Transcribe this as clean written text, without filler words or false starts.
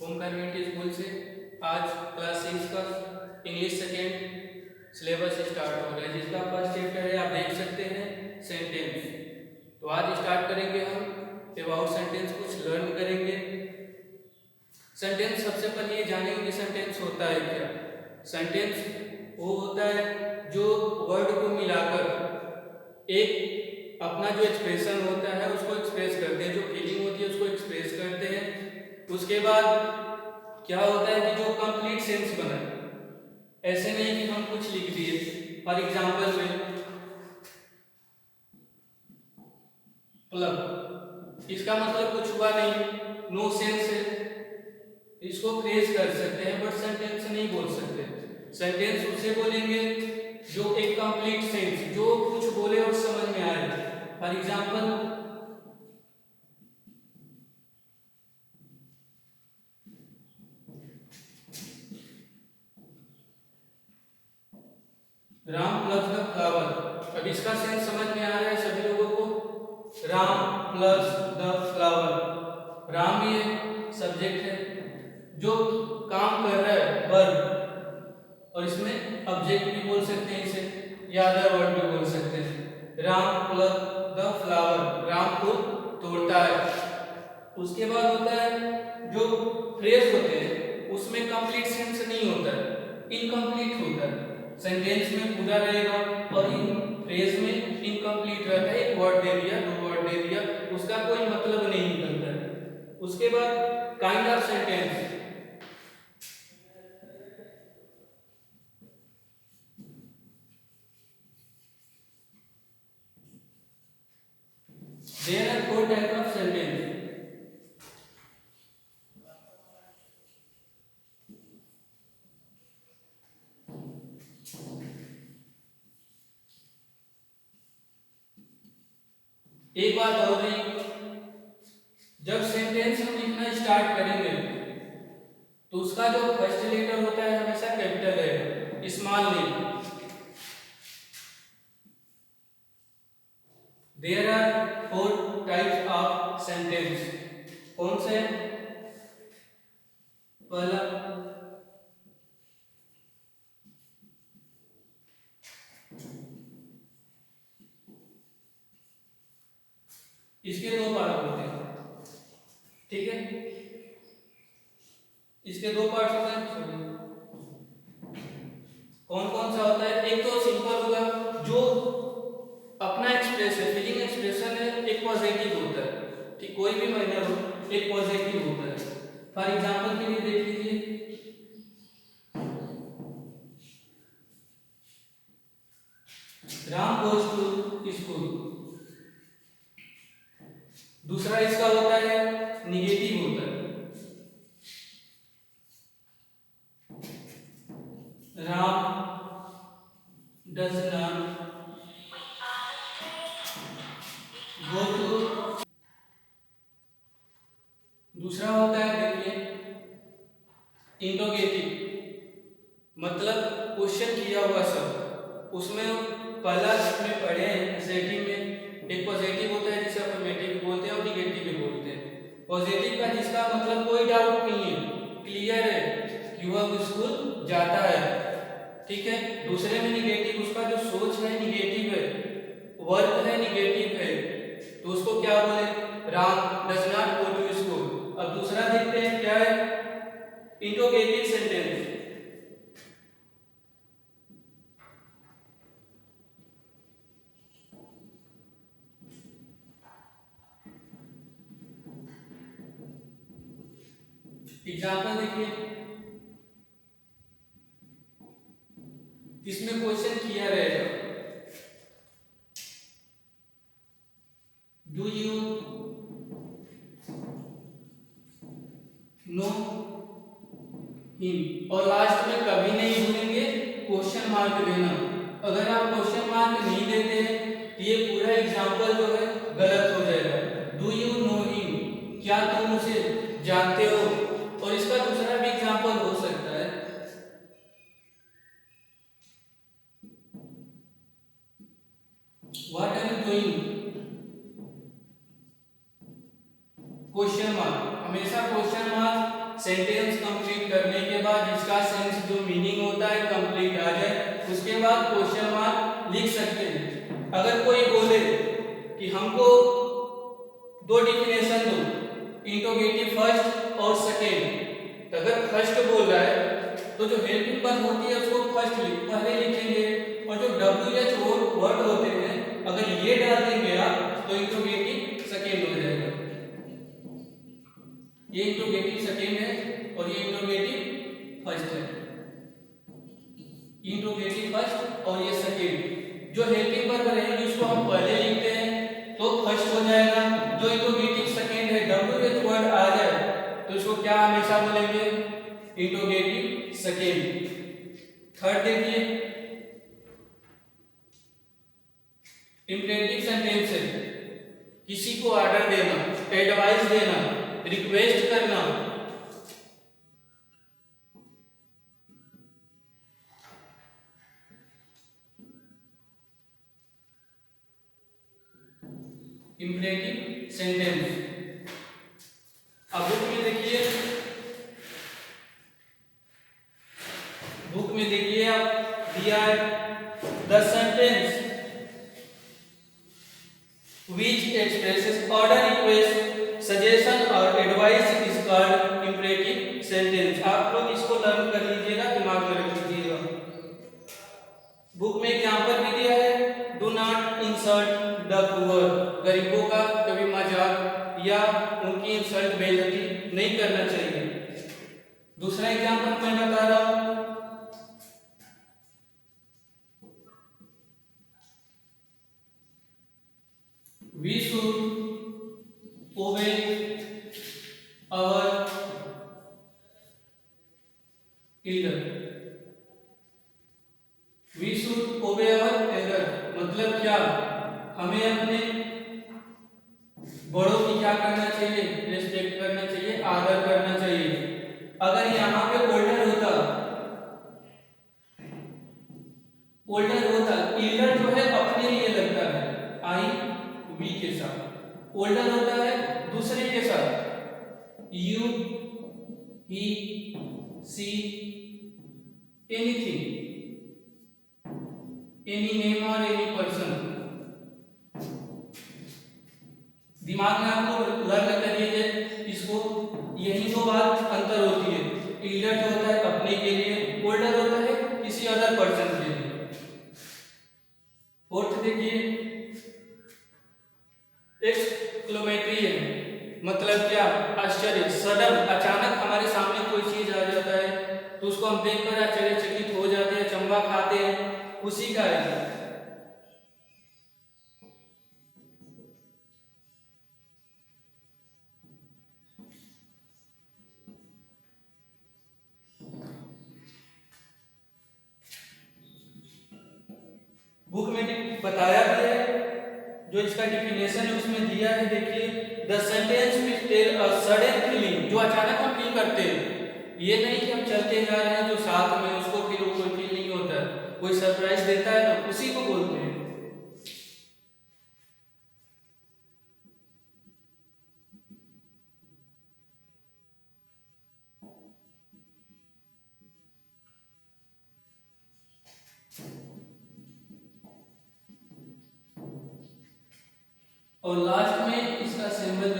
Omkar unity school से आज class 6 का इंग्लिश सेकेंड सिलेबस स्टार्ट हो रहा है, जिसका फर्स्ट चैप्टर है, आप देख सकते हैं, सेंटेंस। तो आज स्टार्ट करेंगे हम अबाउट सेंटेंस, कुछ लर्न करेंगे। सेंटेंस सबसे पहले ये जानेंगे कि सेंटेंस होता है क्या। सेंटेंस वो होता है जो वर्ड को मिलाकर एक अपना जो एक्सप्रेशन होता है उसको एक्सप्रेस करते हैं, जो फीलिंग होती है उसको एक्सप्रेस करते हैं। उसके बाद क्या होता है कि जो कंप्लीट सेंस बना, ऐसे नहीं कि हम कुछ लिख दिए। फॉर एग्जांपल में प्लग, इसका मतलब कुछ हुआ नहीं, नो सेंस है, इसको फ्रेज कर सकते हैं बट सेंटेंस नहीं बोल सकते। सेंटेंस उसे बोलेंगे जो एक कंप्लीट सेंस, जो कुछ बोले और समझ में आए। For example Ram plus the flower. अब इसका सेंस समझ में आ रहा है सभी लोगों को। Ram plus the flower, Ram ये सब्जेक्ट है जो काम कर रहा है, वर्ब, और इसमें ऑब्जेक्ट भी बोल सकते हैं इसे, या अदर वर्ड भी बोल सकते हैं। Ram plus the flower, Ram को तोड़ता है। उसके बाद होता है जो फ्रेज होते हैं उसमें कंप्लीट सेंस नहीं होता है, इनकम्प्लीट होता है। सेंटेंस में पूरा रहेगा और इन फ्रेज में इनकम्प्लीट रहता है, एक वर्ड दे दिया, दो वर्ड दे दिया, उसका कोई मतलब नहीं निकलता है। उसके बाद kind of sentence, there are four type of sentence. एक बात और रही, जब सेंटेंस हम लिखना स्टार्ट करेंगे तो उसका जो फर्स्ट लेटर होता है हमेशा कैपिटल रहेगा, स्मॉल नहीं। There are four types of sentence. कौन से? पहला इसके दो पार्ट होते हैं, ठीक है, इसके दो पार्ट होते हैं। कौन कौन सा होता है? एक तो सिंपल होगा, जो अपना एक्सप्रेशन, फीलिंग एक्सप्रेशन है, एक पॉजिटिव होता है, ठीक, कोई भी मैनर हो एक पॉजिटिव होता है। फॉर एग्जांपल के लिए देख लीजिए, राम गोज टू स्कूल। दूसरा इसका होता है निगेटिव होता है, Ram does not go to. दूसरा होता है देखिए इंटरोगेटिव, मतलब क्वेश्चन किया हुआ सब। उसमें पहला जिसमें पढ़े हैं एसेटिव में, एक पॉजिटिव होता है जिसे अफर्मेटिव बोलते हैं और निगेटिव भी बोलते हैं। पॉजिटिव का जिसका मतलब कोई डाउट नहीं है, क्लियर है कि वह स्कूल जाता है, ठीक है। दूसरे में निगेटिव, उसका जो सोच है निगेटिव है, वर्क है निगेटिव है, तो उसको क्या बोले? Ram does not go to school. अब दूसरा देखते हैं क्या है, इंटरोगेटिव सेंटेंस। एग्जाम्पल देखिए, इसमें क्वेश्चन किया रहेगा, डू यू नो हिम, और लास्ट में कभी नहीं भूलेंगे क्वेश्चन मार्क देना। अगर आप क्वेश्चन मार्क नहीं देते हैं तो ये पूरा एग्जाम्पल जो है गलत हो जाएगा। डू यू नो हिम, क्या तुम उसे जानते हो? और इसका दूसरा भी एग्जाम्पल हो सकता है, what are you doing, question mark. हमेशा क्वेश्चन मार्क सेंटेंस कंप्लीट करने के बाद इसका सेंस जो मीनिंग होता है कंप्लीट आ जाए, उसके बाद क्वेश्चन मार्क लिख सकते हैं। अगर कोई बोले कि हमको दो डिफिनेशन दो, इंट्रोगेटिव फर्स्ट और सेकेंड, तो अगर फर्स्ट बोल रहा है तो जो हेल्पिंग वर्ब होती है उसको फर्स्ट पहले लिखेंगे, और जो WH वर्ड होते हैं अगर ये डाल देंगे आप तो इंट्रोगेटिव सेकेंड हो जाएगा। ये इंट्रोगेटिव सेकेंड है और ये इंट्रोगेटिव फर्स्ट है। इंट्रोगेटिव फर्स्ट और ये सेकेंड, जो हेल्पिंग वर्ब रहेगी उसको हम पहले लिखते हैं तो फर्स्ट हो जाएगा। जो इंट्रोगेटिव सेकेंड है WH वर्ड आ जाए तो इसको क्या हमेशा बोलेंगे, इंट्रोगेटिव सेकेंड। थर्ड देखिए, इंपरेटिव सेंटेंस है, किसी को ऑर्डर देना, एडवाइस देना, रिक्वेस्ट करना। Imperative sentence. अब बुक में देखिए, आप दिया है the sentence which expresses order, request, suggestion और advice is called imperative sentence। आप लोग इसको लर्न कर लीजिएगा, दिमाग में रख लीजिएगा। बुक में एग्जांपल भी दिया है, do not insult the poor, गरीबों का कभी मजाक या उनकी इंसल्ट बेइज्जती नहीं करना चाहिए। दूसरा एग्जांपल मैं बता रहा हूं, we should obey our elder। we should obey our elder मतलब क्या, हमें अपने बड़ों की क्या करना चाहिए, रिस्पेक्ट करना चाहिए, आदर करना चाहिए। अगर यहाँ पे ओल्डर होता, एल्डर जो है अपने लिए लगता है आई वी के साथ, ओल्डर होता है दूसरे के साथ, you he see anything, any name और एनी पर्सन। दिमाग में आप लोग लर्न करिए इसको, यही तो बात अंतर होती है। एल्डर जो होता है अपने के लिए, ओल्डर होता है किसी अदर पर्सन के लिए। फोर्थ देखिए, एक्सक्लेमेटरी है मतलब क्या, आश्चर्य, सडन, अचानक हमारे सामने कोई चीज आ जाता है तो उसको हम देखकर आश्चर्यचकित हो जाते हैं, चंबा खाते हैं, उसी का है। बुक में बताया भी है, जो इसका डिफिनेशन है उसमें दिया है, देखिए the sentence which tell a sudden feeling, जो अचानक हम फील करते हैं, ये नहीं कि हम चलते जा रहे हैं जो साथ में उसको फिर कोई फील नहीं होता है, कोई सरप्राइज देता है ना, उसी को बोलते हैं। और लास्ट में इसका सिंबल